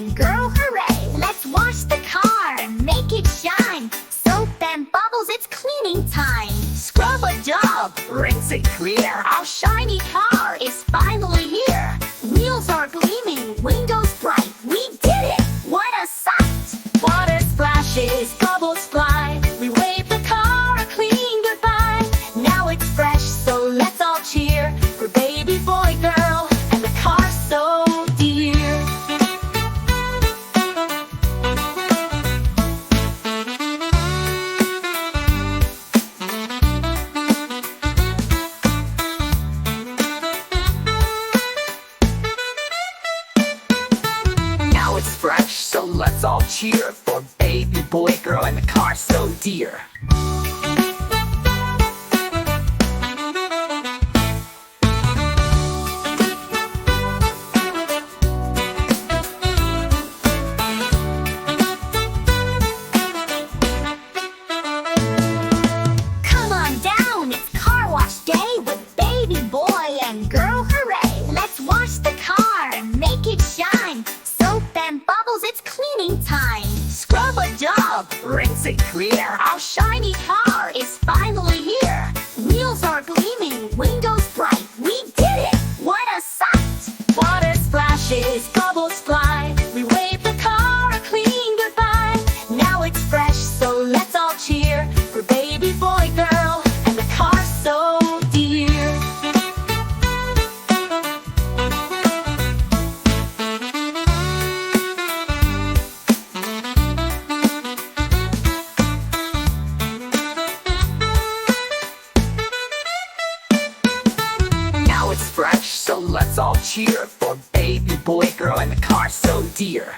and girl, hooray! Let's wash the car and make it shine. Soap and bubbles, it's cleaning time. Scrub a dog, rinse it clear. Our shiny car is finally here. Wheels are gleaming, windows bright. We did it! What a sight! Water splashes, bubbles fly. We wave the car a clean goodbye. Now it's fresh, so let's all cheer for baby boy, girl, and the car so dear. Now it's fresh, so let's all cheer for baby boy, girl, and the car so dear. Come on down, it's car wash day with baby boy and girl, hooray! Let's wash the car and make it shine. Soap and bubbles, it's cleaning time. Scrub a dog, rinse it clear. Our shiny car is finally here. Wheels are gleaming, windows bright. We did it! What a sight! Water splashes, bubbles fly. We wave the car a clean goodbye. Now it's fresh, so let's all cheer for baby boy, girl, and the car so dear. Now it's fresh, so let's all cheer for baby boy, girl, and the car so dear.